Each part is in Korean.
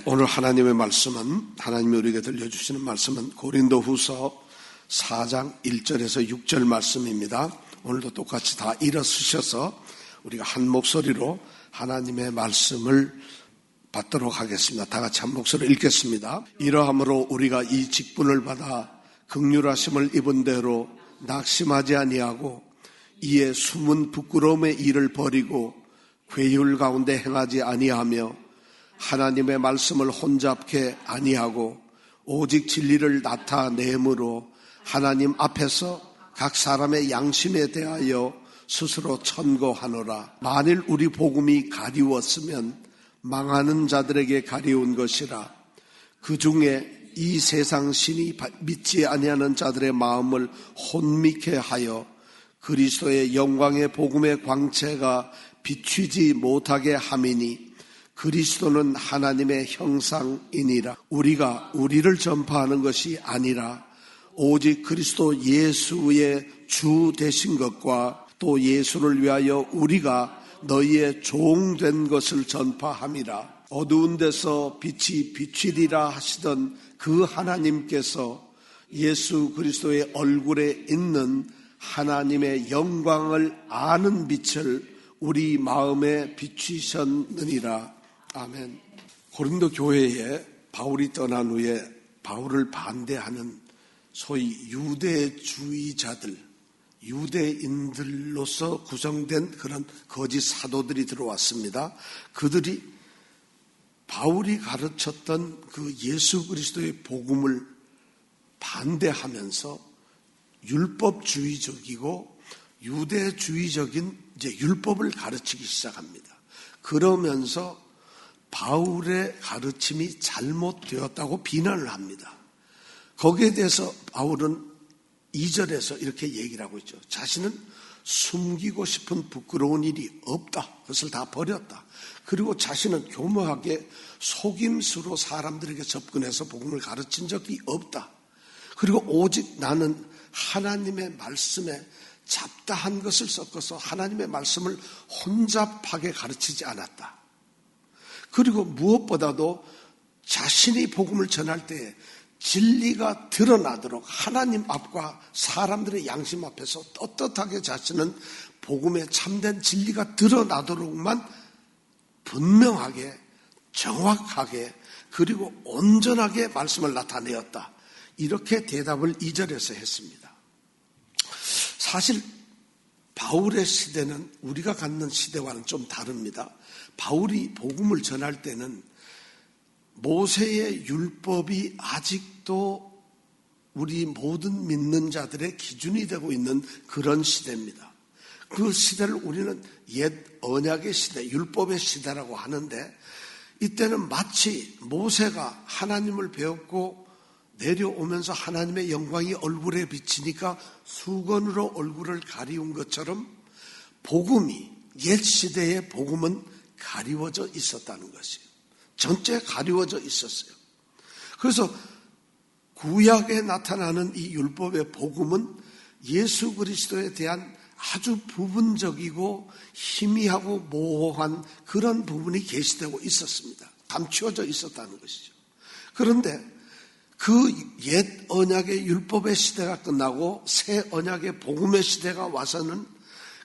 오늘 하나님의 말씀은, 하나님이 우리에게 들려주시는 말씀은 고린도후서 4장 1절에서 6절 말씀입니다. 오늘도 똑같이 다 일어서셔서 우리가 한 목소리로 하나님의 말씀을 받도록 하겠습니다. 다 같이 한 목소리로 읽겠습니다. 이러함으로 우리가 이 직분을 받아 긍휼하심을 입은 대로 낙심하지 아니하고 이에 숨은 부끄러움의 일을 버리고 괴율 가운데 행하지 아니하며 하나님의 말씀을 혼잡게 아니하고 오직 진리를 나타내므로 하나님 앞에서 각 사람의 양심에 대하여 스스로 천거하노라. 만일 우리 복음이 가리웠으면 망하는 자들에게 가리운 것이라. 그 중에 이 세상 신이 믿지 아니하는 자들의 마음을 혼미케 하여 그리스도의 영광의 복음의 광채가 비추지 못하게 함이니 그리스도는 하나님의 형상이니라. 우리가 우리를 전파하는 것이 아니라 오직 그리스도 예수의 주 되신 것과 또 예수를 위하여 우리가 너희의 종된 것을 전파함이라. 어두운 데서 빛이 비추리라 하시던 그 하나님께서 예수 그리스도의 얼굴에 있는 하나님의 영광을 아는 빛을 우리 마음에 비추셨느니라. 아멘. 고린도 교회에 바울이 떠난 후에 바울을 반대하는 소위 유대주의자들, 유대인들로서 구성된 그런 거짓 사도들이 들어왔습니다. 그들이 바울이 가르쳤던 그 예수 그리스도의 복음을 반대하면서 율법주의적이고 유대주의적인 이제 율법을 가르치기 시작합니다. 그러면서 바울의 가르침이 잘못되었다고 비난을 합니다. 거기에 대해서 바울은 2절에서 이렇게 얘기를 하고 있죠. 자신은 숨기고 싶은 부끄러운 일이 없다. 그것을 다 버렸다. 그리고 자신은 교묘하게 속임수로 사람들에게 접근해서 복음을 가르친 적이 없다. 그리고 오직 나는 하나님의 말씀에 잡다한 것을 섞어서 하나님의 말씀을 혼잡하게 가르치지 않았다. 그리고 무엇보다도 자신이 복음을 전할 때 진리가 드러나도록 하나님 앞과 사람들의 양심 앞에서 떳떳하게 자신은 복음의 참된 진리가 드러나도록만 분명하게 정확하게 그리고 온전하게 말씀을 나타내었다. 이렇게 대답을 2절에서 했습니다. 사실 바울의 시대는 우리가 갖는 시대와는 좀 다릅니다. 바울이 복음을 전할 때는 모세의 율법이 아직도 우리 모든 믿는 자들의 기준이 되고 있는 그런 시대입니다. 그 시대를 우리는 옛 언약의 시대, 율법의 시대라고 하는데 이때는 마치 모세가 하나님을 배웠고 내려오면서 하나님의 영광이 얼굴에 비치니까 수건으로 얼굴을 가리운 것처럼 복음이, 옛 시대의 복음은 가리워져 있었다는 것이에요. 전체 가리워져 있었어요. 그래서 구약에 나타나는 이 율법의 복음은 예수 그리스도에 대한 아주 부분적이고 희미하고 모호한 그런 부분이 계시되고 있었습니다. 감추어져 있었다는 것이죠. 그런데 그 옛 언약의 율법의 시대가 끝나고 새 언약의 복음의 시대가 와서는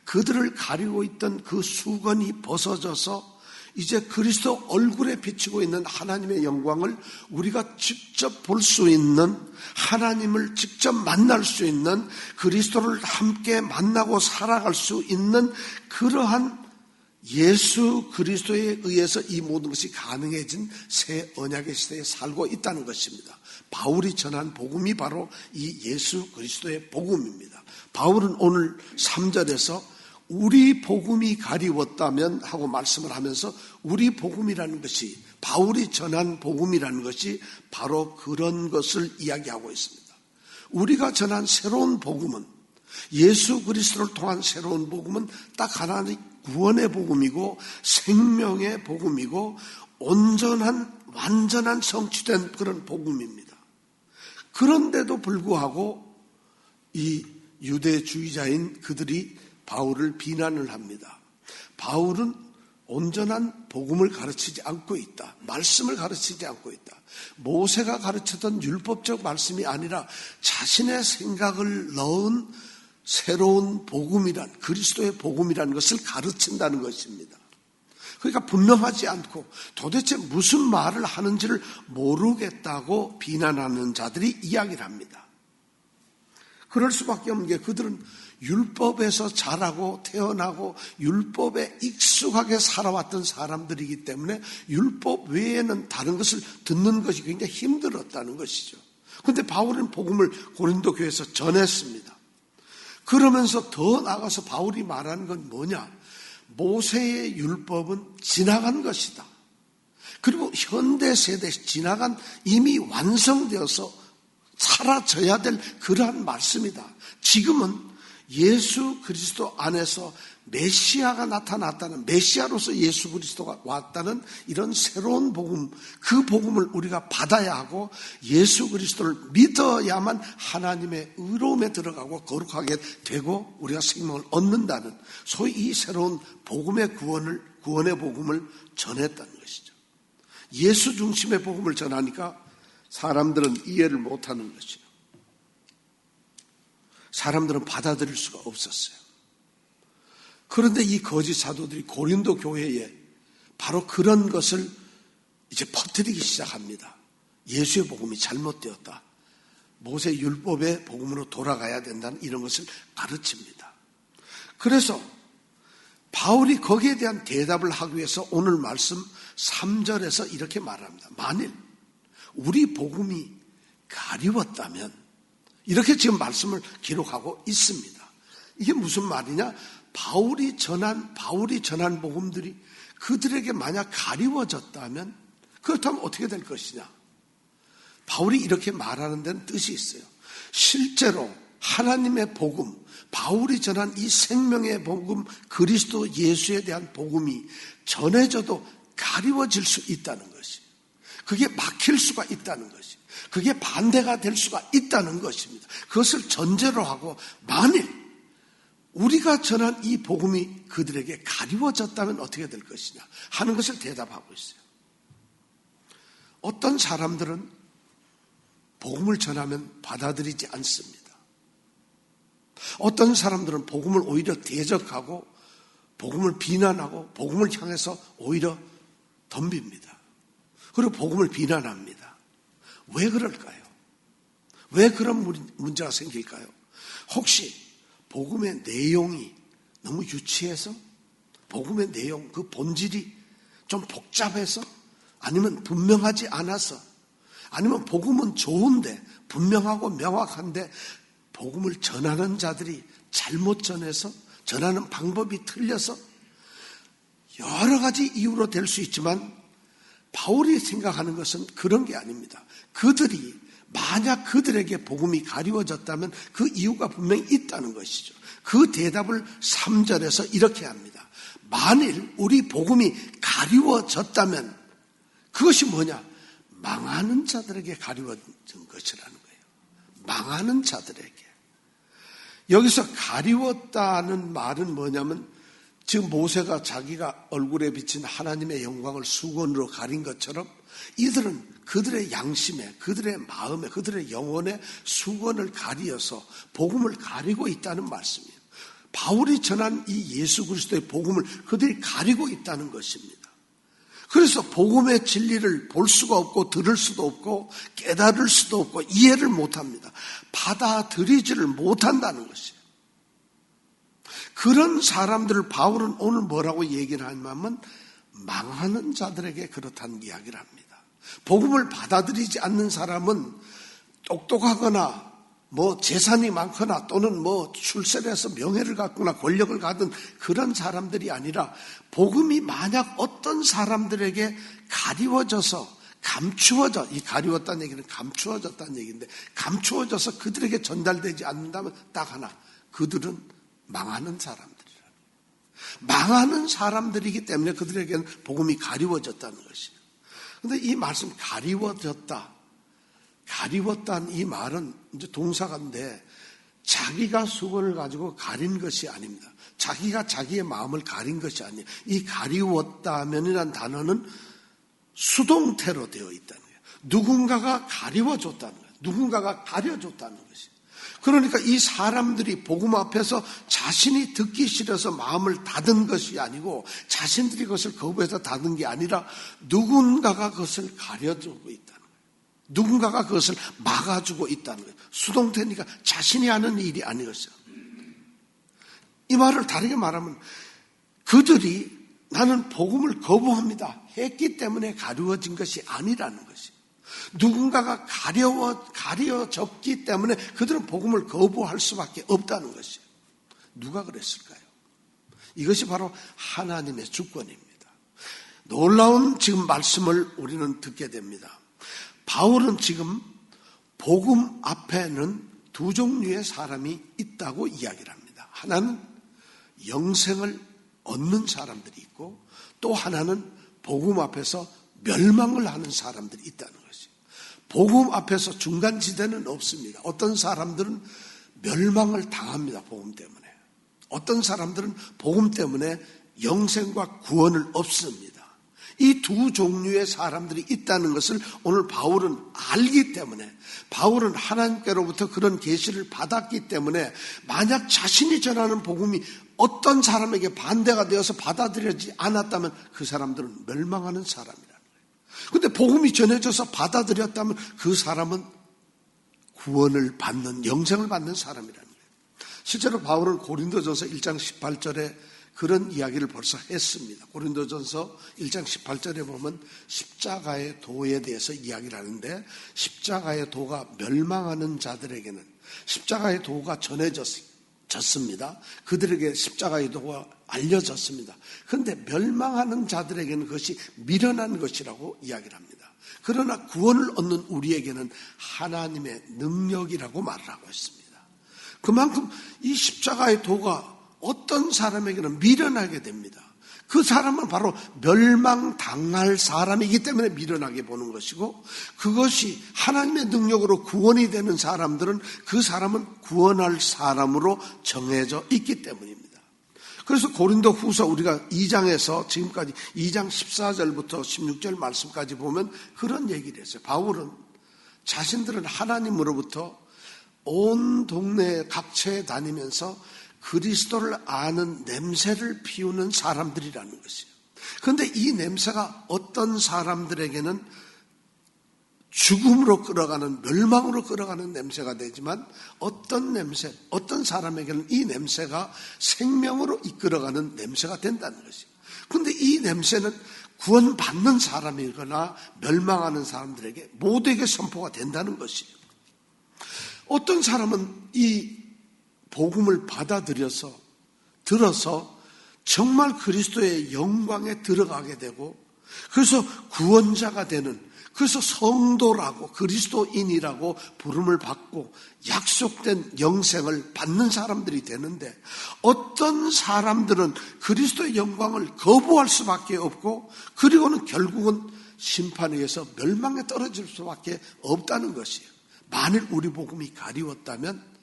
그들을 가리고 있던 그 수건이 벗어져서 이제 그리스도 얼굴에 비치고 있는 하나님의 영광을 우리가 직접 볼 수 있는, 하나님을 직접 만날 수 있는, 그리스도를 함께 만나고 살아갈 수 있는 그러한 예수 그리스도에 의해서 이 모든 것이 가능해진 새 언약의 시대에 살고 있다는 것입니다. 바울이 전한 복음이 바로 이 예수 그리스도의 복음입니다. 바울은 오늘 3절에서 우리 복음이 가리웠다면 하고 말씀을 하면서 우리 복음이라는 것이, 바울이 전한 복음이라는 것이 바로 그런 것을 이야기하고 있습니다. 우리가 전한 새로운 복음은, 예수 그리스도를 통한 새로운 복음은 딱 하나의 구원의 복음이고 생명의 복음이고 온전한 완전한 성취된 그런 복음입니다. 그런데도 불구하고 이 유대주의자인 그들이 바울을 비난을 합니다. 바울은 온전한 복음을 가르치지 않고 있다. 말씀을 가르치지 않고 있다. 모세가 가르쳤던 율법적 말씀이 아니라 자신의 생각을 넣은 새로운 복음이란, 그리스도의 복음이라는 것을 가르친다는 것입니다. 그러니까 분명하지 않고 도대체 무슨 말을 하는지를 모르겠다고 비난하는 자들이 이야기를 합니다. 그럴 수밖에 없는 게 그들은 율법에서 자라고 태어나고 율법에 익숙하게 살아왔던 사람들이기 때문에 율법 외에는 다른 것을 듣는 것이 굉장히 힘들었다는 것이죠. 그런데 바울은 복음을 고린도 교회에서 전했습니다. 그러면서 더 나아가서 바울이 말하는 건 뭐냐? 모세의 율법은 지나간 것이다. 그리고 현대 세대에 지나간 이미 완성되어서 사라져야 될 그러한 말씀이다. 지금은 예수 그리스도 안에서 메시아가 나타났다는, 메시아로서 예수 그리스도가 왔다는 이런 새로운 복음, 그 복음을 우리가 받아야 하고 예수 그리스도를 믿어야만 하나님의 의로움에 들어가고 거룩하게 되고 우리가 생명을 얻는다는, 소위 이 새로운 복음의 구원의 복음을 전했다는 것이죠. 예수 중심의 복음을 전하니까 사람들은 이해를 못하는 것이죠. 사람들은 받아들일 수가 없었어요. 그런데 이 거짓 사도들이 고린도 교회에 바로 그런 것을 이제 퍼뜨리기 시작합니다. 예수의 복음이 잘못되었다. 모세 율법의 복음으로 돌아가야 된다는 이런 것을 가르칩니다. 그래서 바울이 거기에 대한 대답을 하기 위해서 오늘 말씀 3절에서 이렇게 말합니다. 만일 우리 복음이 가리웠다면, 이렇게 지금 말씀을 기록하고 있습니다. 이게 무슨 말이냐? 바울이 전한 복음들이 그들에게 만약 가리워졌다면, 그렇다면 어떻게 될 것이냐? 바울이 이렇게 말하는 데는 뜻이 있어요. 실제로 하나님의 복음, 바울이 전한 이 생명의 복음, 그리스도 예수에 대한 복음이 전해져도 가리워질 수 있다는 것이, 그게 막힐 수가 있다는 것이, 그게 반대가 될 수가 있다는 것입니다. 그것을 전제로 하고 만일 우리가 전한 이 복음이 그들에게 가리워졌다면 어떻게 될 것이냐 하는 것을 대답하고 있어요. 어떤 사람들은 복음을 전하면 받아들이지 않습니다. 어떤 사람들은 복음을 오히려 대적하고 복음을 비난하고 복음을 향해서 오히려 덤빕니다. 그리고 복음을 비난합니다. 왜 그럴까요? 왜 그런 문제가 생길까요? 혹시 복음의 내용이 너무 유치해서? 복음의 내용, 그 본질이 좀 복잡해서? 아니면 분명하지 않아서? 아니면 복음은 좋은데, 분명하고 명확한데 복음을 전하는 자들이 잘못 전해서, 전하는 방법이 틀려서? 여러 가지 이유로 될 수 있지만 바울이 생각하는 것은 그런 게 아닙니다. 그들이 만약 그들에게 복음이 가리워졌다면 그 이유가 분명히 있다는 것이죠. 그 대답을 3절에서 이렇게 합니다. 만일 우리 복음이 가리워졌다면 그것이 뭐냐? 망하는 자들에게 가리워진 것이라는 거예요. 망하는 자들에게. 여기서 가리웠다는 말은 뭐냐면 지금 모세가 자기가 얼굴에 비친 하나님의 영광을 수건으로 가린 것처럼 이들은 그들의 양심에, 그들의 마음에, 그들의 영혼에 수건을 가리어서 복음을 가리고 있다는 말씀이에요. 바울이 전한 이 예수 그리스도의 복음을 그들이 가리고 있다는 것입니다. 그래서 복음의 진리를 볼 수가 없고 들을 수도 없고 깨달을 수도 없고 이해를 못합니다. 받아들이지를 못한다는 것이에요. 그런 사람들을 바울은 오늘 뭐라고 얘기를 하냐면 망하는 자들에게 그렇다는 이야기를 합니다. 복음을 받아들이지 않는 사람은 똑똑하거나 뭐 재산이 많거나 또는 뭐 출세를 해서 명예를 갖거나 권력을 갖은 그런 사람들이 아니라 복음이 만약 어떤 사람들에게 가리워져서 감추어져, 이 가리웠다는 얘기는 감추어졌다는 얘기인데 감추어져서 그들에게 전달되지 않는다면 딱 하나, 그들은 망하는 사람들이라. 망하는 사람들이기 때문에 그들에게는 복음이 가리워졌다는 것이에요. 그런데 이 말씀 가리워졌다, 가리웠다는 이 말은 이제 동사가인데 자기가 수건을 가지고 가린 것이 아닙니다. 자기가 자기의 마음을 가린 것이 아니에요. 이 가리웠다면이라는 단어는 수동태로 되어 있다는 거예요. 누군가가 가리워줬다는 거예요. 누군가가 가려줬다는 것이에요. 그러니까 이 사람들이 복음 앞에서 자신이 듣기 싫어서 마음을 닫은 것이 아니고 자신들이 그것을 거부해서 닫은 게 아니라 누군가가 그것을 가려주고 있다는 거예요. 누군가가 그것을 막아주고 있다는 거예요. 수동태니까 자신이 하는 일이 아니었어요. 이 말을 다르게 말하면 그들이 나는 복음을 거부합니다 했기 때문에 가려워진 것이 아니라는 것이에요. 누군가가 가려졌기 때문에 그들은 복음을 거부할 수밖에 없다는 것이에요. 누가 그랬을까요? 이것이 바로 하나님의 주권입니다. 놀라운 지금 말씀을 우리는 듣게 됩니다. 바울은 지금 복음 앞에는 두 종류의 사람이 있다고 이야기를 합니다. 하나는 영생을 얻는 사람들이 있고 또 하나는 복음 앞에서 멸망을 하는 사람들이 있다는 것이에요. 복음 앞에서 중간지대는 없습니다. 어떤 사람들은 멸망을 당합니다. 복음 때문에. 어떤 사람들은 복음 때문에 영생과 구원을 얻습니다. 이 두 종류의 사람들이 있다는 것을 오늘 바울은 알기 때문에 바울은 하나님께로부터 그런 계시를 받았기 때문에 만약 자신이 전하는 복음이 어떤 사람에게 반대가 되어서 받아들여지지 않았다면 그 사람들은 멸망하는 사람이라는 거예요. 그런데 복음이 전해져서 받아들였다면 그 사람은 구원을 받는, 영생을 받는 사람이라는 거예요. 실제로 바울은 고린도전서 1장 18절에 그런 이야기를 벌써 했습니다. 고린도전서 1장 18절에 보면 십자가의 도에 대해서 이야기를 하는데 십자가의 도가 멸망하는 자들에게는 십자가의 도가 전해졌습니다. 그들에게 십자가의 도가 알려졌습니다. 그런데 멸망하는 자들에게는 그것이 미련한 것이라고 이야기를 합니다. 그러나 구원을 얻는 우리에게는 하나님의 능력이라고 말을 하고 있습니다. 그만큼 이 십자가의 도가 어떤 사람에게는 미련하게 됩니다. 그 사람은 바로 멸망당할 사람이기 때문에 미련하게 보는 것이고 그것이 하나님의 능력으로 구원이 되는 사람들은 그 사람은 구원할 사람으로 정해져 있기 때문입니다. 그래서 고린도 후서 우리가 2장에서 지금까지 2장 14절부터 16절 말씀까지 보면 그런 얘기를 했어요. 바울은 자신들은 하나님으로부터 온 동네 각처에 다니면서 그리스도를 아는 냄새를 피우는 사람들이라는 것이에요. 그런데 이 냄새가 어떤 사람들에게는 죽음으로 끌어가는, 멸망으로 끌어가는 냄새가 되지만 어떤 사람에게는 이 냄새가 생명으로 이끌어가는 냄새가 된다는 것이에요. 그런데 이 냄새는 구원받는 사람이거나 멸망하는 사람들에게 모두에게 선포가 된다는 것이에요. 어떤 사람은 이 복음을 들어서 정말 그리스도의 영광에 들어가게 되고 그래서 구원자가 되는, 그래서 성도라고 그리스도인이라고 부름을 받고 약속된 영생을 받는 사람들이 되는데 어떤 사람들은 그리스도의 영광을 거부할 수밖에 없고 그리고는 결국은 심판에 의해서 멸망에 떨어질 수밖에 없다는 것이에요. 만일 우리 복음이 가리웠다면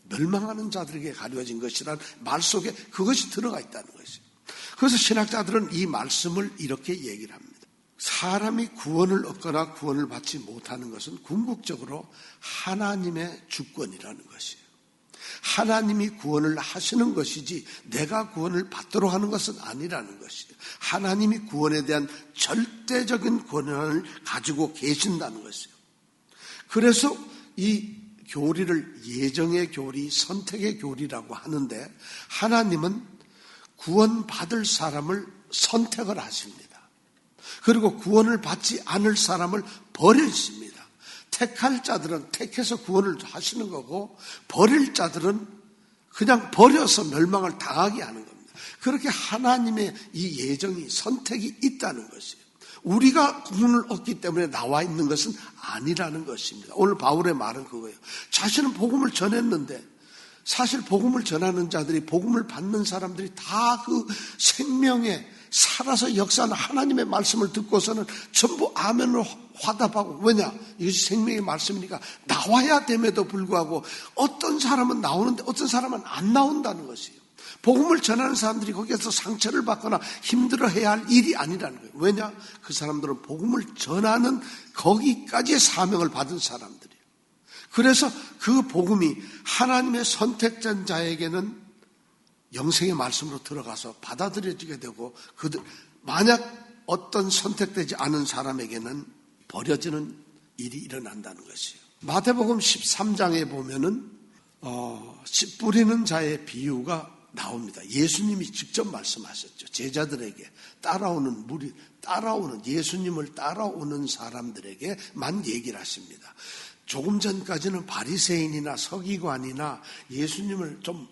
멸망하는 자들에게 가려진 것이라는 말 속에 그것이 들어가 있다는 것이에요. 그래서 신학자들은 이 말씀을 이렇게 얘기를 합니다. 사람이 구원을 얻거나 구원을 받지 못하는 것은 궁극적으로 하나님의 주권이라는 것이에요. 하나님이 구원을 하시는 것이지 내가 구원을 받도록 하는 것은 아니라는 것이에요. 하나님이 구원에 대한 절대적인 권한을 가지고 계신다는 것이에요. 그래서 이 교리를 예정의 교리, 선택의 교리라고 하는데 하나님은 구원받을 사람을 선택을 하십니다. 그리고 구원을 받지 않을 사람을 버리십니다. 택할 자들은 택해서 구원을 하시는 거고 버릴 자들은 그냥 버려서 멸망을 당하게 하는 겁니다. 그렇게 하나님의 이 예정이 선택이 있다는 것이에요. 우리가 구원을 얻기 때문에 나와 있는 것은 아니라는 것입니다. 오늘 바울의 말은 그거예요. 자신은 복음을 전했는데 사실 복음을 전하는 자들이 복음을 받는 사람들이 다 그 생명의 살아서 역사하는 하나님의 말씀을 듣고서는 전부 아멘으로 화답하고, 왜냐? 이것이 생명의 말씀이니까 나와야 됨에도 불구하고 어떤 사람은 나오는데 어떤 사람은 안 나온다는 것이에요. 복음을 전하는 사람들이 거기에서 상처를 받거나 힘들어해야 할 일이 아니라는 거예요. 왜냐? 그 사람들은 복음을 전하는 거기까지의 사명을 받은 사람들이에요. 그래서 그 복음이 하나님의 선택된 자에게는 영생의 말씀으로 들어가서 받아들여지게 되고, 그들 만약 어떤 선택되지 않은 사람에게는 버려지는 일이 일어난다는 것이에요. 마태복음 13장에 보면은 씨 뿌리는 자의 비유가 나옵니다. 예수님이 직접 말씀하셨죠. 제자들에게 따라오는 예수님을 따라오는 사람들에게만 얘기를 하십니다. 조금 전까지는 바리새인이나 서기관이나 예수님을 좀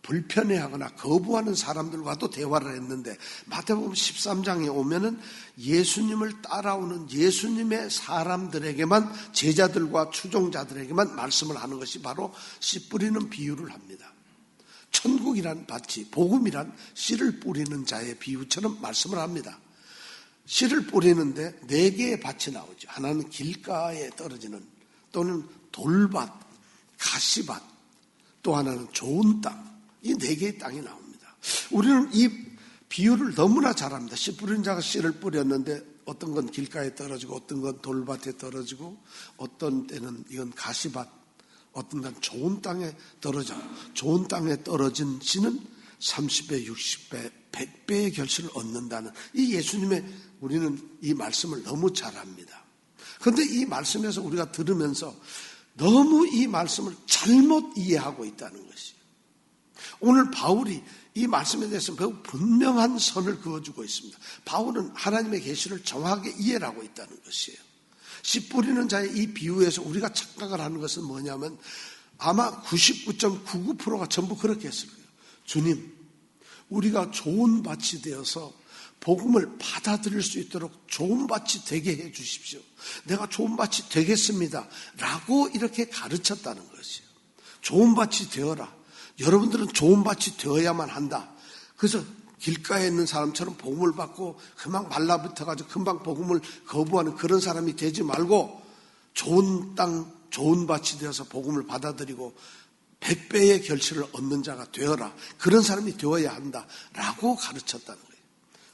불편해하거나 거부하는 사람들과도 대화를 했는데, 마태복음 13장에 오면은 예수님을 따라오는 예수님의 사람들에게만, 제자들과 추종자들에게만 말씀을 하는 것이 바로 씨 뿌리는 비유를 합니다. 천국이란 밭이, 복음이란 씨를 뿌리는 자의 비유처럼 말씀을 합니다. 씨를 뿌리는데 4개의 밭이 나오죠. 하나는 길가에 떨어지는, 또는 돌밭, 가시밭, 또 하나는 좋은 땅. 이 4개의 땅이 나옵니다. 우리는 이 비유를 너무나 잘합니다. 씨 뿌리는 자가 씨를 뿌렸는데 어떤 건 길가에 떨어지고 어떤 건 돌밭에 떨어지고 어떤 때는 이건 가시밭, 어떤 건 좋은 땅에 떨어져. 좋은 땅에 떨어진 씨는 30배, 60배, 100배의 결실을 얻는다는 이 예수님의, 우리는 이 말씀을 너무 잘합니다. 그런데 이 말씀에서 우리가 들으면서 너무 이 말씀을 잘못 이해하고 있다는 것이에요. 오늘 바울이 이 말씀에 대해서 매우 분명한 선을 그어주고 있습니다. 바울은 하나님의 계시를 정확하게 이해를 하고 있다는 것이에요. 씨 뿌리는 자의 이 비유에서 우리가 착각을 하는 것은 뭐냐면, 아마 99.99%가 전부 그렇게 했을 거예요. 주님, 우리가 좋은 밭이 되어서 복음을 받아들일 수 있도록 좋은 밭이 되게 해 주십시오. 내가 좋은 밭이 되겠습니다 라고 이렇게 가르쳤다는 것이에요. 좋은 밭이 되어라. 여러분들은 좋은 밭이 되어야만 한다. 그래서 길가에 있는 사람처럼 복음을 받고 금방 말라붙어가지고 금방 복음을 거부하는 그런 사람이 되지 말고, 좋은 땅, 좋은 밭이 되어서 복음을 받아들이고 100배의 결실을 얻는 자가 되어라. 그런 사람이 되어야 한다라고 가르쳤다는 거예요.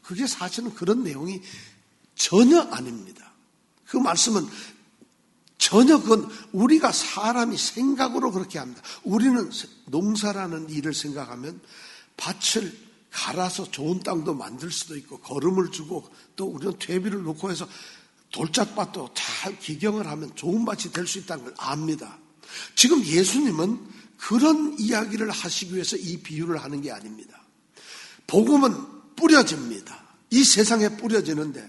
그게 사실은 그런 내용이 전혀 아닙니다. 그 말씀은 전혀 그건 우리가 사람이 생각으로 그렇게 합니다. 우리는 농사라는 일을 생각하면 밭을 갈아서 좋은 땅도 만들 수도 있고, 거름을 주고, 또 우리는 퇴비를 놓고 해서 돌짝밭도 잘 기경을 하면 좋은 밭이 될 수 있다는 걸 압니다. 지금 예수님은 그런 이야기를 하시기 위해서 이 비유를 하는 게 아닙니다. 복음은 뿌려집니다. 이 세상에 뿌려지는데,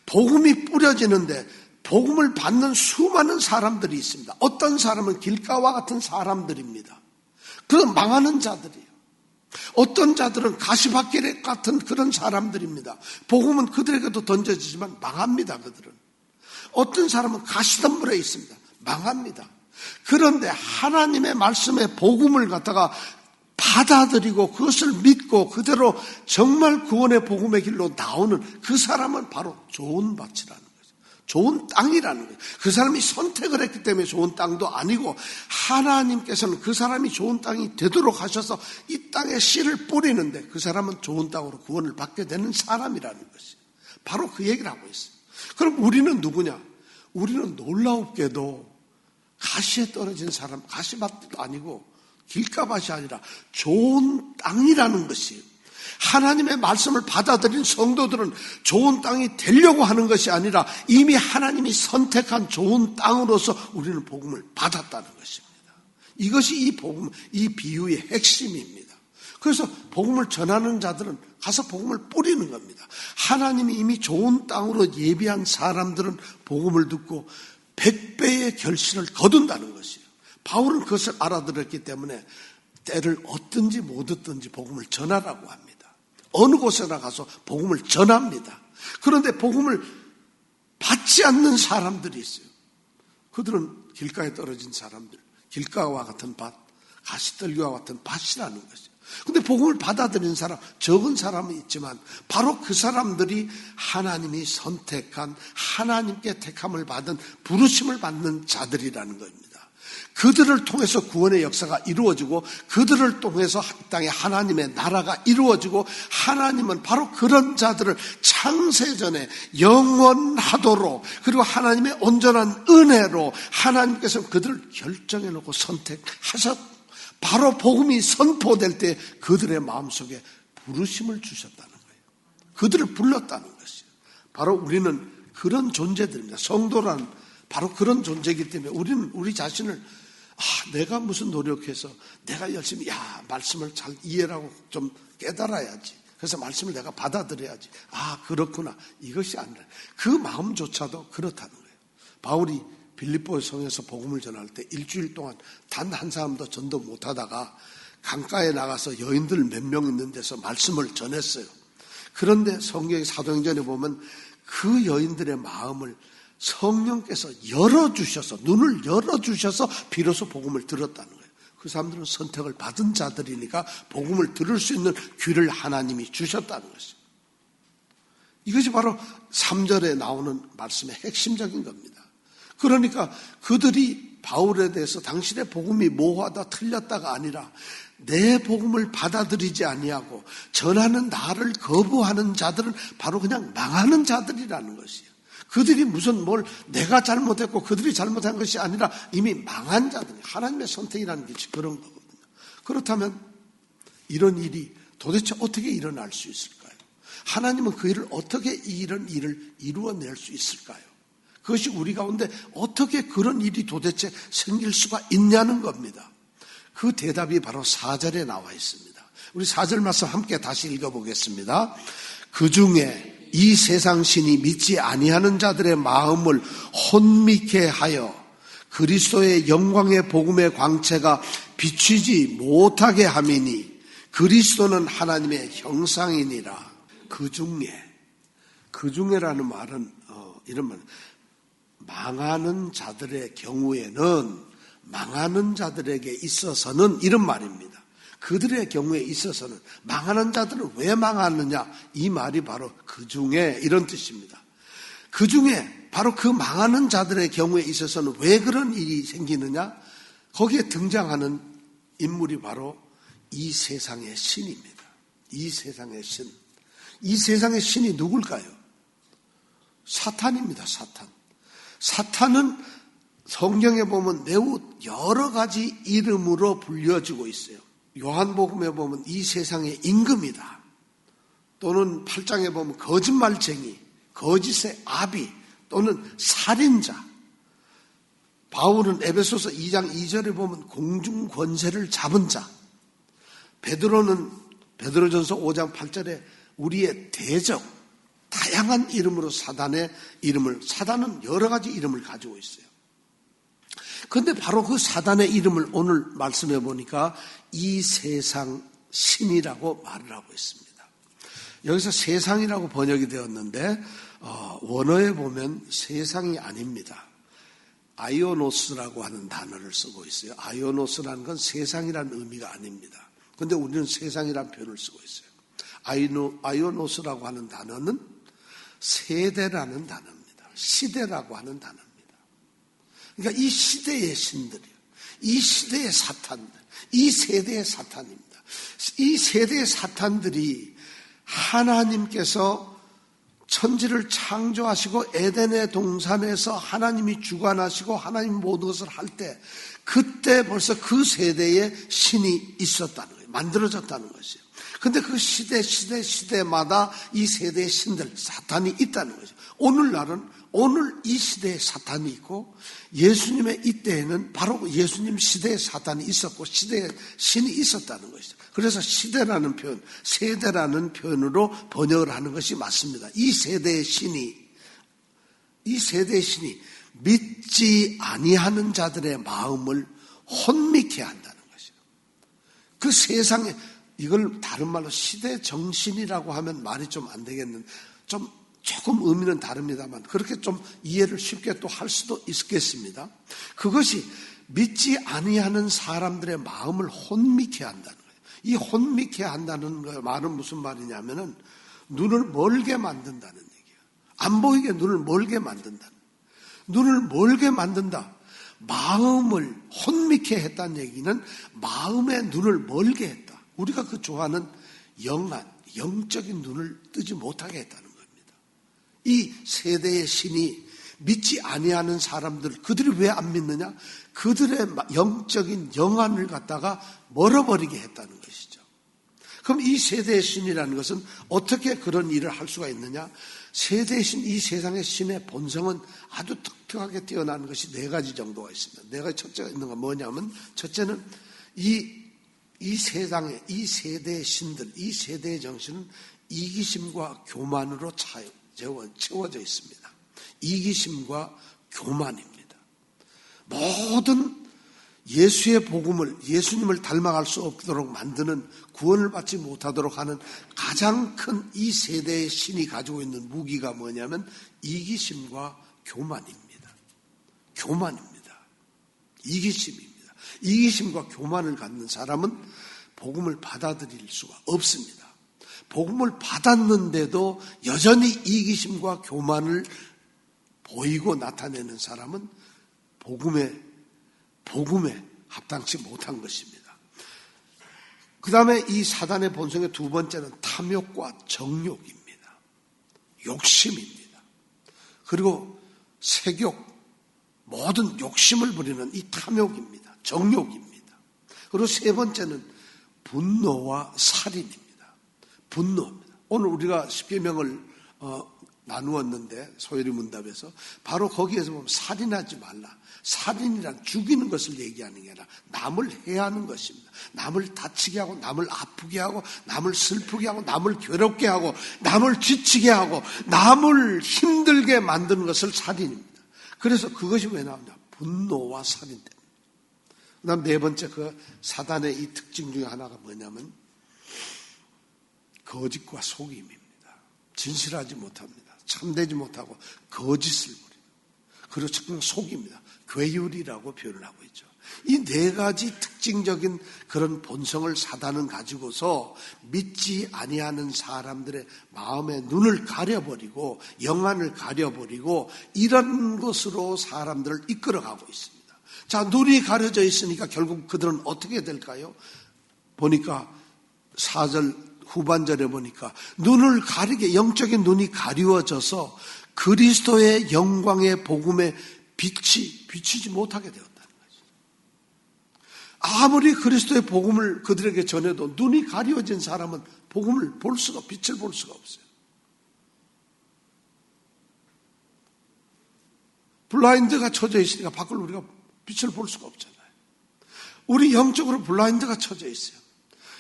복음이 뿌려지는데 복음을 받는 수많은 사람들이 있습니다. 어떤 사람은 길가와 같은 사람들입니다. 그 망하는 자들이에요. 어떤 자들은 가시밭길 같은 그런 사람들입니다. 복음은 그들에게도 던져지지만 망합니다. 그들은. 어떤 사람은 가시덤불에 있습니다. 망합니다. 그런데 하나님의 말씀의 복음을 갖다가 받아들이고 그것을 믿고 그대로 정말 구원의 복음의 길로 나오는 그 사람은 바로 좋은 밭이라는 거죠. 좋은 땅이라는 거예요. 그 사람이 선택을 했기 때문에 좋은 땅도 아니고, 하나님께서는 그 사람이 좋은 땅이 되도록 하셔서 이 땅에 씨를 뿌리는데 그 사람은 좋은 땅으로 구원을 받게 되는 사람이라는 것이에요. 바로 그 얘기를 하고 있어요. 그럼 우리는 누구냐? 우리는 놀라웁게도 가시에 떨어진 사람, 가시밭도 아니고 길가밭이 아니라 좋은 땅이라는 것이에요. 하나님의 말씀을 받아들인 성도들은 좋은 땅이 되려고 하는 것이 아니라 이미 하나님이 선택한 좋은 땅으로서 우리는 복음을 받았다는 것입니다. 이것이 이 복음, 이 비유의 핵심입니다. 그래서 복음을 전하는 자들은 가서 복음을 뿌리는 겁니다. 하나님이 이미 좋은 땅으로 예비한 사람들은 복음을 듣고 100배의 결실을 거둔다는 것이에요. 바울은 그것을 알아들었기 때문에 때를 얻든지 못 얻든지 복음을 전하라고 합니다. 어느 곳에나 가서 복음을 전합니다. 그런데 복음을 받지 않는 사람들이 있어요. 그들은 길가에 떨어진 사람들, 길가와 같은 밭, 가시떨기와 같은 밭이라는 것이죠. 근데 복음을 받아들인 사람, 적은 사람은 있지만 바로 그 사람들이 하나님이 선택한, 하나님께 택함을 받은, 부르심을 받는 자들이라는 겁니다. 그들을 통해서 구원의 역사가 이루어지고 그들을 통해서 땅에 하나님의 나라가 이루어지고 하나님은 바로 그런 자들을 창세전에 영원하도록 그리고 하나님의 온전한 은혜로 하나님께서 그들을 결정해 놓고 선택하셨고 바로 복음이 선포될 때 그들의 마음속에 부르심을 주셨다는 거예요. 그들을 불렀다는 것이에요. 바로 우리는 그런 존재들입니다. 성도란 바로 그런 존재이기 때문에 우리는 우리 자신을 내가 무슨 노력해서 내가 열심히 말씀을 잘 이해하고 좀 깨달아야지. 그래서 말씀을 내가 받아들여야지. 그렇구나. 이것이 아니라 그 마음조차도 그렇다는 거예요. 바울이 빌립보 성에서 복음을 전할 때 일주일 동안 단 한 사람도 전도 못하다가 강가에 나가서 여인들 몇 명 있는 데서 말씀을 전했어요. 그런데 성경의 사도행전에 보면 그 여인들의 마음을 성령께서 열어주셔서 눈을 열어주셔서 비로소 복음을 들었다는 거예요. 그 사람들은 선택을 받은 자들이니까 복음을 들을 수 있는 귀를 하나님이 주셨다는 것이죠. 이것이 바로 3절에 나오는 말씀의 핵심적인 겁니다. 그러니까 그들이 바울에 대해서 당신의 복음이 모호하다 틀렸다가 아니라 내 복음을 받아들이지 아니하고 전하는 나를 거부하는 자들은 바로 그냥 망하는 자들이라는 것이에요. 그들이 무슨 내가 잘못했고 그들이 잘못한 것이 아니라 이미 망한 자들, 하나님의 선택이라는 게 그런 거거든요. 그렇다면 이런 일이 도대체 어떻게 일어날 수 있을까요? 하나님은 그 일을 어떻게 이런 일을 이루어낼 수 있을까요? 그것이 우리 가운데 어떻게 그런 일이 도대체 생길 수가 있냐는 겁니다. 그 대답이 바로 4절에 나와 있습니다. 우리 4절 말씀 함께 다시 읽어보겠습니다. 그 중에 이 세상 신이 믿지 아니하는 자들의 마음을 혼미케 하여 그리스도의 영광의 복음의 광채가 비추지 못하게 함이니 그리스도는 하나님의 형상이니라. 그 중에라는 말은 이런 말, 망하는 자들의 경우에는 망하는 자들에게 있어서는 이런 말입니다. 그들의 경우에 있어서는 망하는 자들은 왜 망하느냐? 이 말이 바로 그 중에 이런 뜻입니다. 그 중에 바로 그 망하는 자들의 경우에 있어서는 왜 그런 일이 생기느냐? 거기에 등장하는 인물이 바로 이 세상의 신입니다. 이 세상의 신. 이 세상의 신이 누굴까요? 사탄입니다. 사탄은 성경에 보면 매우 여러 가지 이름으로 불려지고 있어요. 요한복음에 보면 이 세상의 임금이다. 또는 8장에 보면 거짓말쟁이, 거짓의 아비, 또는 살인자. 바울은 에베소서 2장 2절에 보면 공중 권세를 잡은 자. 베드로전서 5장 8절에 우리의 대적, 다양한 이름으로 사단은 여러 가지 이름을 가지고 있어요. 그런데 바로 그 사단의 이름을 오늘 말씀해 보니까 이 세상 신이라고 말을 하고 있습니다. 여기서 세상이라고 번역이 되었는데 원어에 보면 세상이 아닙니다. 아이오노스라고 하는 단어를 쓰고 있어요. 아이오노스라는 건 세상이라는 의미가 아닙니다. 그런데 우리는 세상이라는 표현을 쓰고 있어요. 아이오노스라고 하는 단어는 세대라는 단어입니다. 시대라고 하는 단어입니다. 그러니까 이 시대의 신들이요. 이 시대의 사탄들, 이 세대의 사탄입니다. 이 세대의 사탄들이 하나님께서 천지를 창조하시고 에덴의 동산에서 하나님이 주관하시고 하나님 모든 것을 할 때 그때 벌써 그 세대에 신이 있었다는 거예요. 만들어졌다는 것이에요. 그런데 그 시대마다 이 세대의 신들, 사탄이 있다는 거죠. 오늘 이 시대에 사탄이 있고 예수님의 이때에는 바로 예수님 시대에 사탄이 있었고 시대에 신이 있었다는 것이죠. 그래서 시대라는 표현, 세대라는 표현으로 번역을 하는 것이 맞습니다. 이 세대의 신이 믿지 아니하는 자들의 마음을 혼미케 한다는 것이죠. 그 세상에 이걸 다른 말로 시대 정신이라고 하면 말이 좀 안 되겠는데 조금 의미는 다릅니다만 그렇게 좀 이해를 쉽게 또 할 수도 있겠습니다. 그것이 믿지 아니하는 사람들의 마음을 혼미케 한다는 거예요. 이 혼미케 한다는 말은 무슨 말이냐면은 눈을 멀게 만든다는 얘기예요. 안 보이게 눈을 멀게 만든다. 눈을 멀게 만든다. 마음을 혼미케 했다는 얘기는 마음의 눈을 멀게 했다. 우리가 그 좋아하는 영적인 눈을 뜨지 못하게 했다는 겁니다. 이 세대의 신이 믿지 아니하는 사람들, 그들이 왜 안 믿느냐? 그들의 영적인 영안을 갖다가 멀어버리게 했다는 것이죠. 그럼 이 세대의 신이라는 것은 어떻게 그런 일을 할 수가 있느냐? 세대의 신, 이 세상의 신의 본성은 아주 독특하게 뛰어나는 것이 네 가지 정도가 있습니다. 네 가지 첫째가 있는 건 뭐냐면, 첫째는 이 세상의, 이 세대의 신들, 이 세대의 정신은 이기심과 교만으로 채워져 있습니다. 이기심과 교만입니다. 모든 예수의 복음을, 예수님을 닮아갈 수 없도록 만드는, 구원을 받지 못하도록 하는 가장 큰 이 세대의 신이 가지고 있는 무기가 뭐냐면 이기심과 교만입니다. 교만입니다. 이기심입니다. 이기심과 교만을 갖는 사람은 복음을 받아들일 수가 없습니다. 복음을 받았는데도 여전히 이기심과 교만을 보이고 나타내는 사람은 복음에 합당치 못한 것입니다. 그 다음에 이 사단의 본성의 두 번째는 탐욕과 정욕입니다. 욕심입니다. 그리고 색욕, 모든 욕심을 부리는 이 탐욕입니다. 정욕입니다. 그리고 세 번째는 분노와 살인입니다. 분노입니다. 오늘 우리가 십계명을 나누었는데 소요리 문답에서 바로 거기에서 보면 살인하지 말라. 살인이란 죽이는 것을 얘기하는 게 아니라 남을 해하는 것입니다. 남을 다치게 하고 남을 아프게 하고 남을 슬프게 하고 남을 괴롭게 하고 남을 지치게 하고 남을 힘들게 만드는 것을 살인입니다. 그래서 그것이 왜 나오냐? 분노와 살인 때문에. 그 다음 네 번째 그 사단의 이 특징 중에 하나가 뭐냐면 거짓과 속임입니다. 진실하지 못합니다. 참되지 못하고 거짓을 부립니다. 그리고 자꾸 속입니다. 괴율이라고 표현을 하고 있죠. 이 네 가지 특징적인 그런 본성을 사단은 가지고서 믿지 아니하는 사람들의 마음의 눈을 가려버리고 영안을 가려버리고 이런 것으로 사람들을 이끌어가고 있습니다. 자, 눈이 가려져 있으니까 결국 그들은 어떻게 될까요? 보니까 4절 후반절에 보니까 눈을 가리게, 영적인 눈이 가리워져서 그리스도의 영광의 복음의 빛이 비치지 못하게 되었다는 거죠. 아무리 그리스도의 복음을 그들에게 전해도 눈이 가리워진 사람은 복음을 볼 수가, 빛을 볼 수가 없어요. 블라인드가 쳐져 있으니까 밖을 우리가 빛을 볼 수가 없잖아요. 우리 영적으로 블라인드가 쳐져 있어요.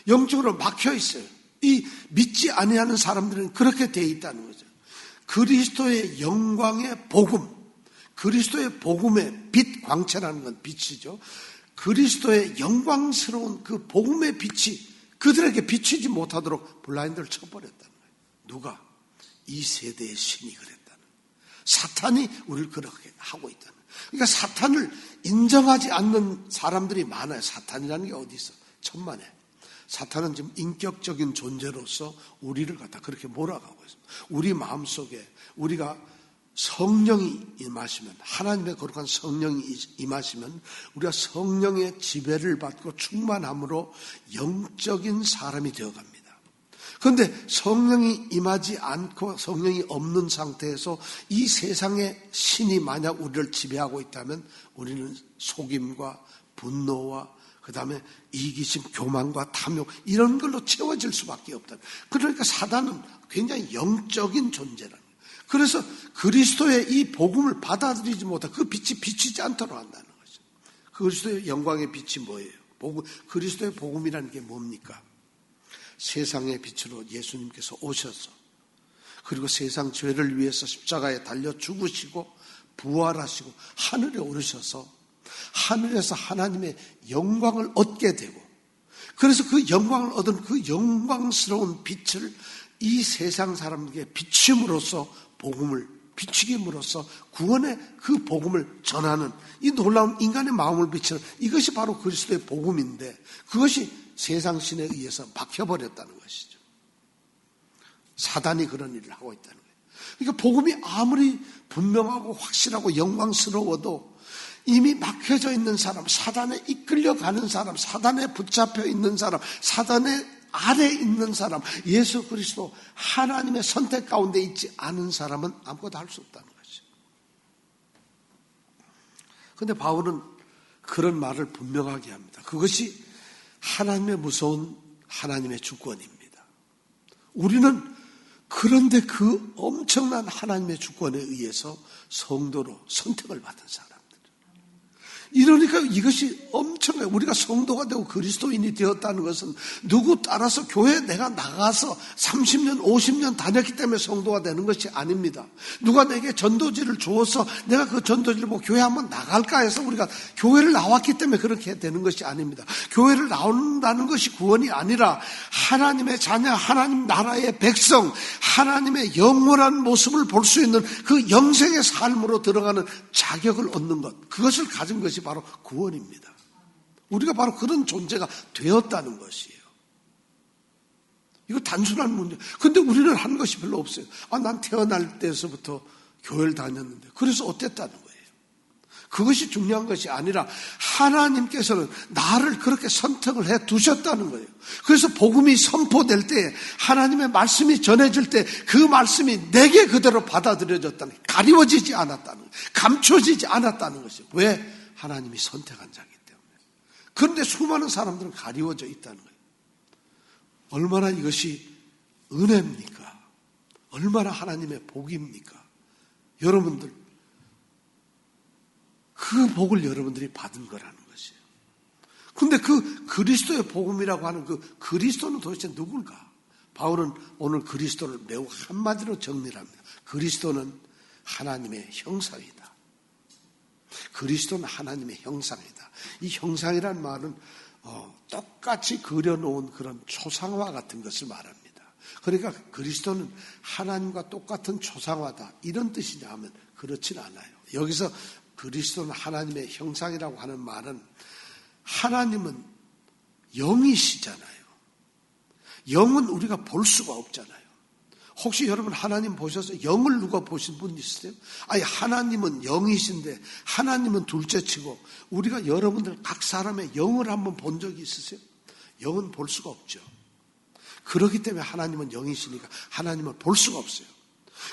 영적으로 막혀 있어요. 이 믿지 아니하는 사람들은 그렇게 되어 있다는 거죠. 그리스도의 영광의 복음, 그리스도의 복음의 빛, 광채라는 건 빛이죠. 그리스도의 영광스러운 그 복음의 빛이 그들에게 비치지 못하도록 블라인드를 쳐버렸다는 거예요. 누가? 이 세대의 신이 그랬다는 거예요. 사탄이 우리를 그렇게 하고 있다는 거예요. 그러니까 사탄을 인정하지 않는 사람들이 많아요. 사탄이라는 게 어디 있어? 천만에. 사탄은 지금 인격적인 존재로서 우리를 갖다 그렇게 몰아가고 있습니다. 우리 마음속에 우리가 성령이 임하시면, 하나님의 거룩한 성령이 임하시면 우리가 성령의 지배를 받고 충만함으로 영적인 사람이 되어갑니다. 그런데 성령이 임하지 않고 성령이 없는 상태에서 이 세상의 신이 만약 우리를 지배하고 있다면 우리는 속임과 분노와 그 다음에 이기심, 교만과 탐욕 이런 걸로 채워질 수밖에 없다. 그러니까 사단은 굉장히 영적인 존재라는 거예요. 그래서 그리스도의 이 복음을 받아들이지 못하고 그 빛이 비치지 않도록 한다는 거죠. 그리스도의 영광의 빛이 뭐예요? 그리스도의 복음이라는 게 뭡니까? 세상의 빛으로 예수님께서 오셔서 그리고 세상 죄를 위해서 십자가에 달려 죽으시고 부활하시고 하늘에 오르셔서 하늘에서 하나님의 영광을 얻게 되고 그래서 그 영광을 얻은 그 영광스러운 빛을 이 세상 사람에게 비춤으로써 복음을 비추김으로써 구원의 그 복음을 전하는 이 놀라운 인간의 마음을 비추는 이것이 바로 그리스도의 복음인데 그것이 세상 신에 의해서 막혀버렸다는 것이죠. 사단이 그런 일을 하고 있다는 거예요. 그러니까 복음이 아무리 분명하고 확실하고 영광스러워도 이미 막혀져 있는 사람, 사단에 이끌려가는 사람, 사단에 붙잡혀 있는 사람, 사단의 아래 있는 사람, 예수 그리스도 하나님의 선택 가운데 있지 않은 사람은 아무것도 할 수 없다는 거죠. 그런데 바울은 그런 말을 분명하게 합니다. 그것이 하나님의 무서운 하나님의 주권입니다. 우리는 그런데 그 엄청난 하나님의 주권에 의해서 성도로 선택을 받은 사람. 이러니까 이것이 엄청나요. 우리가 성도가 되고 그리스도인이 되었다는 것은 누구 따라서 교회에 내가 나가서 30년, 50년 다녔기 때문에 성도가 되는 것이 아닙니다. 누가 내게 전도지를 주어서 내가 그 전도지를 보고 교회 한번 나갈까 해서 우리가 교회를 나왔기 때문에 그렇게 되는 것이 아닙니다. 교회를 나온다는 것이 구원이 아니라 하나님의 자녀, 하나님 나라의 백성, 하나님의 영원한 모습을 볼 수 있는 그 영생의 삶으로 들어가는 자격을 얻는 것, 그것을 가진 것이 바로 구원입니다. 우리가 바로 그런 존재가 되었다는 것이에요. 이거 단순한 문제. 근데 우리는 하는 것이 별로 없어요. 난 태어날 때서부터 교회를 다녔는데 그래서 어땠다는 거예요. 그것이 중요한 것이 아니라 하나님께서는 나를 그렇게 선택을 해 두셨다는 거예요. 그래서 복음이 선포될 때, 하나님의 말씀이 전해질 때 그 말씀이 내게 그대로 받아들여졌다는 거예요. 가리워지지 않았다는 거예요. 감춰지지 않았다는 것이에요. 왜? 하나님이 선택한 자이기 때문에. 그런데 수많은 사람들은 가리워져 있다는 거예요. 얼마나 이것이 은혜입니까? 얼마나 하나님의 복입니까? 여러분들, 그 복을 여러분들이 받은 거라는 것이에요. 그런데 그 그리스도의 복음이라고 하는 그 그리스도는 도대체 누굴까? 바울은 오늘 그리스도를 매우 한마디로 정리를 합니다. 그리스도는 하나님의 형상이다. 그리스도는 하나님의 형상이다. 이 형상이란 말은 똑같이 그려놓은 그런 초상화 같은 것을 말합니다. 그러니까 그리스도는 하나님과 똑같은 초상화다. 이런 뜻이냐 하면 그렇진 않아요. 여기서 그리스도는 하나님의 형상이라고 하는 말은 하나님은 영이시잖아요. 영은 우리가 볼 수가 없잖아요. 혹시 여러분 하나님 보셔서 영을 누가 보신 분 있으세요? 아니, 하나님은 영이신데 하나님은 둘째치고 우리가 여러분들 각 사람의 영을 한번 본 적이 있으세요? 영은 볼 수가 없죠. 그렇기 때문에 하나님은 영이시니까 하나님을 볼 수가 없어요.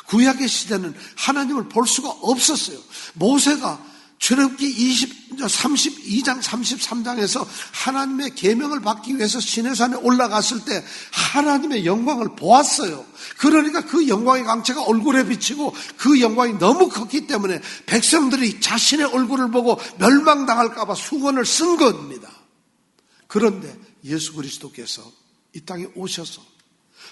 구약의 시대는 하나님을 볼 수가 없었어요. 모세가 출애굽기 32장 33장에서 하나님의 계명을 받기 위해서 시내산에 올라갔을 때 하나님의 영광을 보았어요. 그러니까 그 영광의 광채가 얼굴에 비치고 그 영광이 너무 컸기 때문에 백성들이 자신의 얼굴을 보고 멸망당할까 봐 수건을 쓴 겁니다. 그런데 예수 그리스도께서 이 땅에 오셔서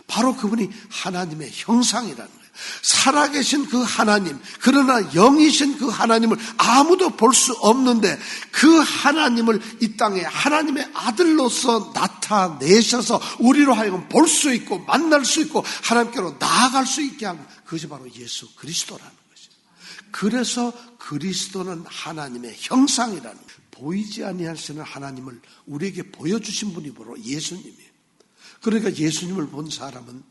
바로 그분이 하나님의 형상이라는 거예요. 살아계신 그 하나님, 그러나 영이신 그 하나님을 아무도 볼 수 없는데 그 하나님을 이 땅에 하나님의 아들로서 나타내셔서 우리로 하여금 볼 수 있고 만날 수 있고 하나님께로 나아갈 수 있게 한 그것이 바로 예수 그리스도라는 것이죠. 그래서 그리스도는 하나님의 형상이라는 거예요. 보이지 아니하시는 하나님을 우리에게 보여주신 분이 바로 예수님이에요. 그러니까 예수님을 본 사람은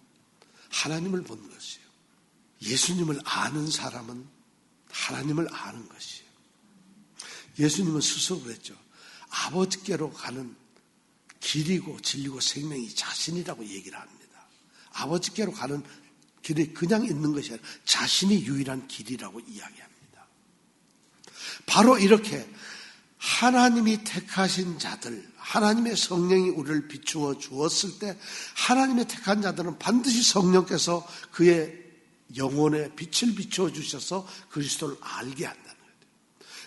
하나님을 본 것이에요. 예수님을 아는 사람은 하나님을 아는 것이에요. 예수님은 스스로 그랬죠. 아버지께로 가는 길이고 진리고 생명이 자신이라고 얘기를 합니다. 아버지께로 가는 길이 그냥 있는 것이 아니라 자신이 유일한 길이라고 이야기합니다. 바로 이렇게 하나님이 택하신 자들, 하나님의 성령이 우리를 비추어 주었을 때 하나님의 택한 자들은 반드시 성령께서 그의 영혼에 빛을 비추어 주셔서 그리스도를 알게 한다는 거예요.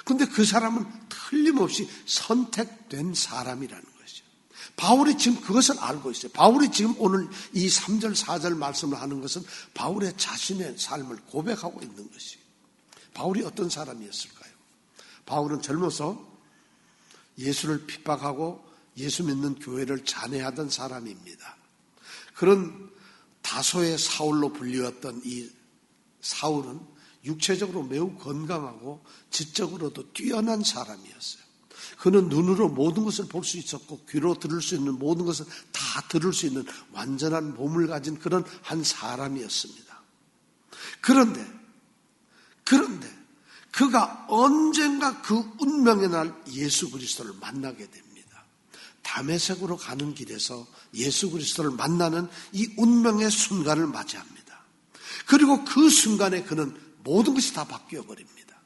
그런데 그 사람은 틀림없이 선택된 사람이라는 것이죠. 바울이 지금 그것을 알고 있어요. 바울이 지금 오늘 이 3절 4절 말씀을 하는 것은 바울의 자신의 삶을 고백하고 있는 것이에요. 바울이 어떤 사람이었을까요? 바울은 젊어서 예수를 핍박하고 예수 믿는 교회를 잔해하던 사람입니다. 그런 다소의 사울로 불리웠던 이 사울은 육체적으로 매우 건강하고 지적으로도 뛰어난 사람이었어요. 그는 눈으로 모든 것을 볼 수 있었고 귀로 들을 수 있는 모든 것을 다 들을 수 있는 완전한 몸을 가진 그런 한 사람이었습니다. 그런데 그가 언젠가 그 운명의 날 예수 그리스도를 만나게 됩니다. 다메섹으로 가는 길에서 예수 그리스도를 만나는 이 운명의 순간을 맞이합니다. 그리고 그 순간에 그는 모든 것이 다 바뀌어 버립니다.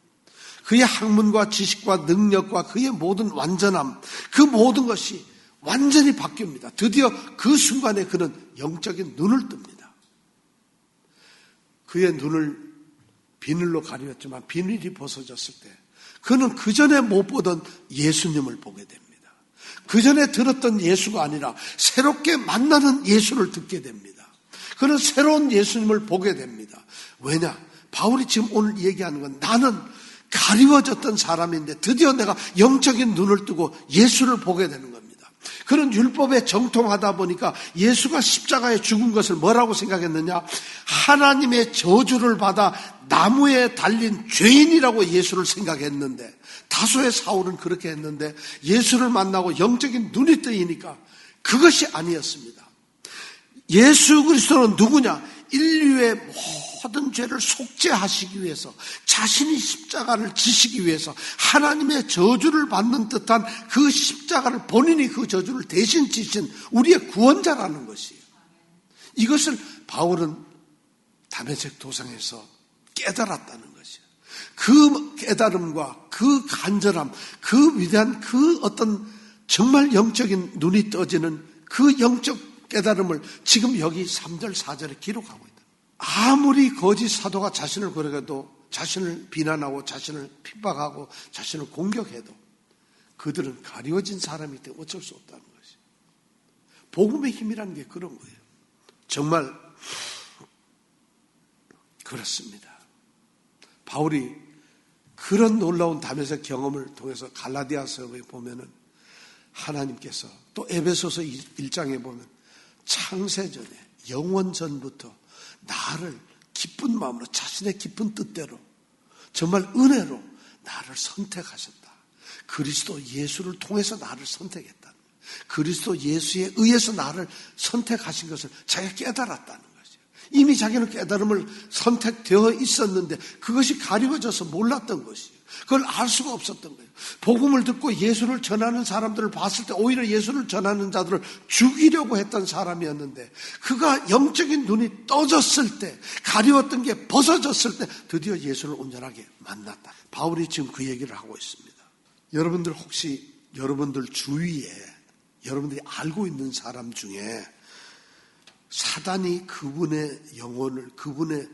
그의 학문과 지식과 능력과 그의 모든 완전함, 그 모든 것이 완전히 바뀝니다. 드디어 그 순간에 그는 영적인 눈을 뜹니다. 그의 눈을 비늘로 가렸지만 비늘이 벗어졌을 때 그는 그전에 못 보던 예수님을 보게 됩니다. 그전에 들었던 예수가 아니라 새롭게 만나는 예수를 듣게 됩니다. 그는 새로운 예수님을 보게 됩니다. 왜냐? 바울이 지금 오늘 얘기하는 건 나는 가리워졌던 사람인데 드디어 내가 영적인 눈을 뜨고 예수를 보게 되는 겁니다. 그는 율법에 정통하다 보니까 예수가 십자가에 죽은 것을 뭐라고 생각했느냐? 하나님의 저주를 받아 나무에 달린 죄인이라고 예수를 생각했는데, 다수의 사울은 그렇게 했는데 예수를 만나고 영적인 눈이 뜨이니까 그것이 아니었습니다. 예수 그리스도는 누구냐? 인류의 모든 죄를 속죄하시기 위해서, 자신이 십자가를 지시기 위해서 하나님의 저주를 받는 듯한 그 십자가를 본인이 그 저주를 대신 지신 우리의 구원자라는 것이에요. 이것을 바울은 다메섹 도상에서 깨달았다는 것이에요. 그 깨달음과 그 간절함, 그 위대한 그 어떤 정말 영적인 눈이 떠지는 그 영적 깨달음을 지금 여기 3절 4절에 기록하고 있다. 아무리 거짓 사도가 자신을 거역해도, 자신을 비난하고 자신을 핍박하고 자신을 공격해도 그들은 가리워진 사람이기 때문에 어쩔 수 없다는 것이에요. 복음의 힘이라는 게 그런 거예요. 정말 그렇습니다. 바울이 그런 놀라운 다메섹 경험을 통해서 갈라디아서에 보면은 하나님께서, 또 에베소서 1장에 보면 창세전에 영원 전부터 나를 기쁜 마음으로 자신의 깊은 뜻대로 정말 은혜로 나를 선택하셨다. 그리스도 예수를 통해서 나를 선택했다. 그리스도 예수에 의해서 나를 선택하신 것을 자기가 깨달았다는 것이에요. 이미 자기는 깨달음을 선택되어 있었는데 그것이 가리워져서 몰랐던 것이에요. 그걸 알 수가 없었던 거예요. 복음을 듣고 예수를 전하는 사람들을 봤을 때 오히려 예수를 전하는 자들을 죽이려고 했던 사람이었는데, 그가 영적인 눈이 떠졌을 때, 가리웠던 게 벗어졌을 때 드디어 예수를 온전하게 만났다. 바울이 지금 그 얘기를 하고 있습니다. 여러분들 혹시 여러분들 주위에 여러분들이 알고 있는 사람 중에 사단이 그분의 영혼을, 그분의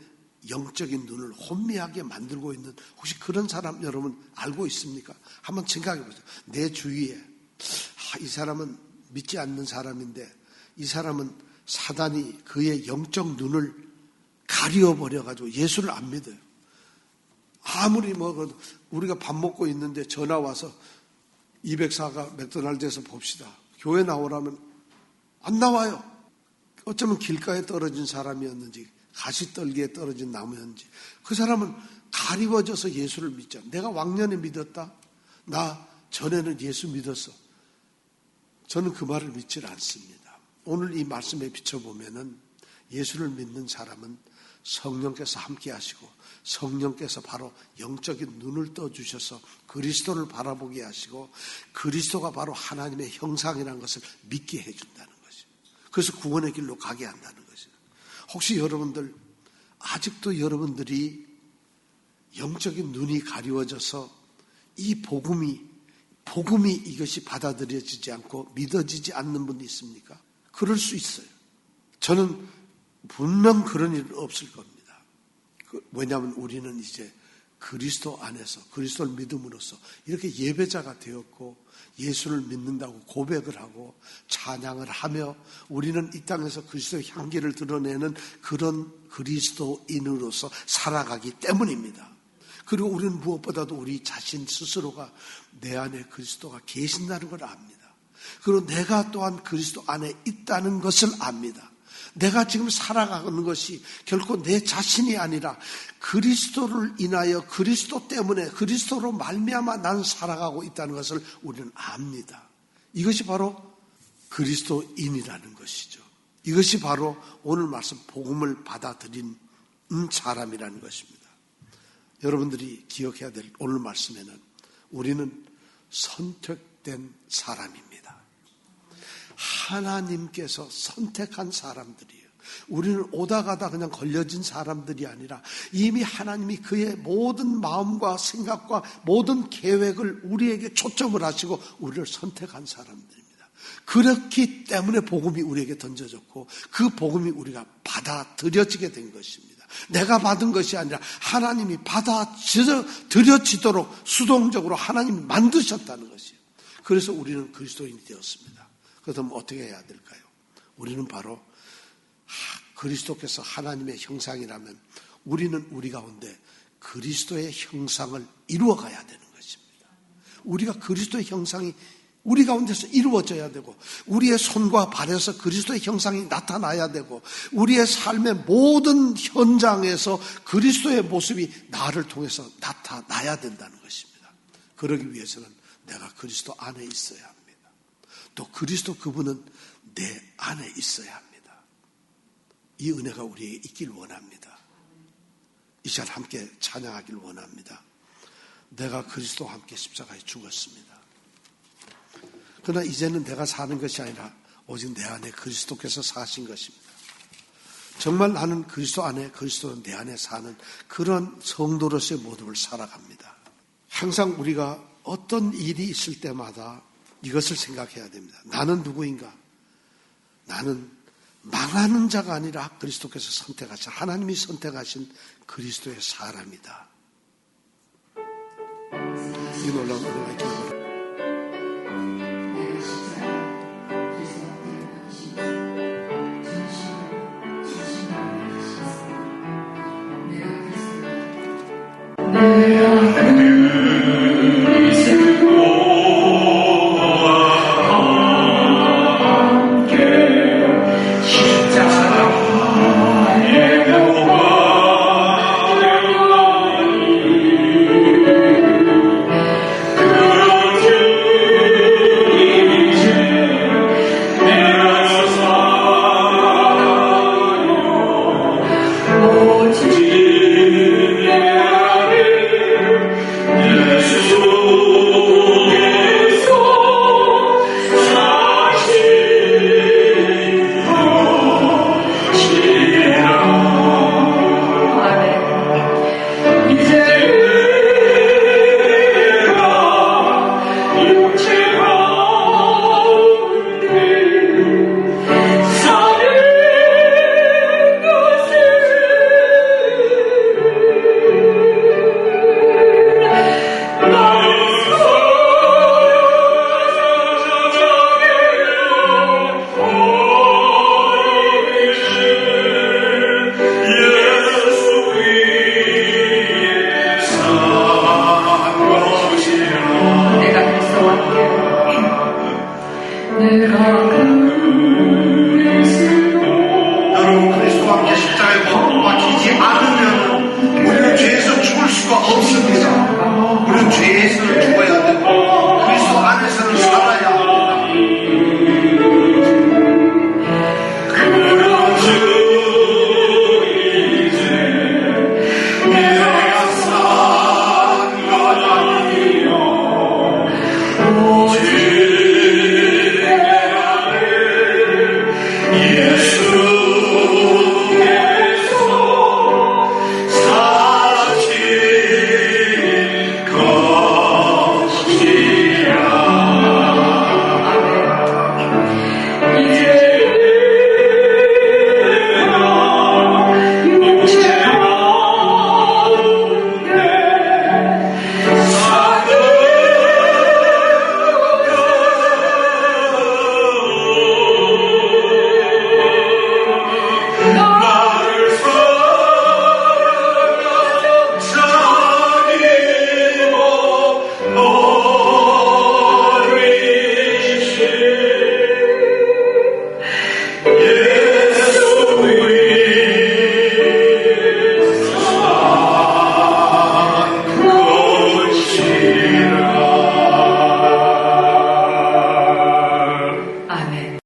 영적인 눈을 혼미하게 만들고 있는 혹시 그런 사람 여러분 알고 있습니까? 한번 생각해 보세요. 내 주위에 이 사람은 믿지 않는 사람인데 이 사람은 사단이 그의 영적 눈을 가려버려가지고 예수를 안 믿어요. 아무리 우리가 밥 먹고 있는데 전화 와서 204가 맥도날드에서 봅시다. 교회 나오라면 안 나와요. 어쩌면 길가에 떨어진 사람이었는지 가시떨기에 떨어진 나무였는지 그 사람은 가리워져서 예수를 믿죠. 내가 왕년에 믿었다. 나 전에는 예수 믿었어. 저는 그 말을 믿질 않습니다. 오늘 이 말씀에 비춰보면은 예수를 믿는 사람은 성령께서 함께 하시고 성령께서 바로 영적인 눈을 떠주셔서 그리스도를 바라보게 하시고 그리스도가 바로 하나님의 형상이라는 것을 믿게 해준다는 것이에요. 그래서 구원의 길로 가게 한다는 것이에요. 혹시 여러분들 아직도 여러분들이 영적인 눈이 가리워져서 이 복음이 이것이 받아들여지지 않고 믿어지지 않는 분이 있습니까? 그럴 수 있어요. 저는 분명 그런 일은 없을 겁니다. 왜냐하면 우리는 이제 그리스도 안에서 그리스도를 믿음으로써 이렇게 예배자가 되었고 예수를 믿는다고 고백을 하고 찬양을 하며 우리는 이 땅에서 그리스도의 향기를 드러내는 그런 그리스도인으로서 살아가기 때문입니다. 그리고 우리는 무엇보다도 우리 자신 스스로가 내 안에 그리스도가 계신다는 걸 압니다. 그리고 내가 또한 그리스도 안에 있다는 것을 압니다. 내가 지금 살아가는 것이 결코 내 자신이 아니라 그리스도를 인하여 그리스도 때문에 그리스도로 말미암아 나는 살아가고 있다는 것을 우리는 압니다. 이것이 바로 그리스도인이라는 것이죠. 이것이 바로 오늘 말씀 복음을 받아들인 사람이라는 것입니다. 여러분들이 기억해야 될 오늘 말씀에는 우리는 선택된 사람입니다. 하나님께서 선택한 사람들이에요. 우리는 오다 가다 그냥 걸려진 사람들이 아니라 이미 하나님이 그의 모든 마음과 생각과 모든 계획을 우리에게 초점을 하시고 우리를 선택한 사람들입니다. 그렇기 때문에 복음이 우리에게 던져졌고 그 복음이 우리가 받아들여지게 된 것입니다. 내가 받은 것이 아니라 하나님이 받아들여지도록 수동적으로 하나님이 만드셨다는 것이에요. 그래서 우리는 그리스도인이 되었습니다. 그렇다면 어떻게 해야 될까요? 우리는 바로 그리스도께서 하나님의 형상이라면 우리는 우리 가운데 그리스도의 형상을 이루어가야 되는 것입니다. 우리가 그리스도의 형상이 우리 가운데서 이루어져야 되고 우리의 손과 발에서 그리스도의 형상이 나타나야 되고 우리의 삶의 모든 현장에서 그리스도의 모습이 나를 통해서 나타나야 된다는 것입니다. 그러기 위해서는 내가 그리스도 안에 있어야 합니다. 또 그리스도 그분은 내 안에 있어야 합니다. 이 은혜가 우리에게 있길 원합니다. 이 시간 함께 찬양하길 원합니다. 내가 그리스도와 함께 십자가에 죽었습니다. 그러나 이제는 내가 사는 것이 아니라 오직 내 안에 그리스도께서 사신 것입니다. 정말 나는 그리스도 안에, 그리스도는 내 안에 사는 그런 성도로서의 모습을 살아갑니다. 항상 우리가 어떤 일이 있을 때마다 이것을 생각해야 됩니다. 나는 누구인가? 나는 망하는 자가 아니라 그리스도께서 선택하신, 하나님이 선택하신 그리스도의 사람이다. 이 놀라운 은혜가 있기를 바랍니다.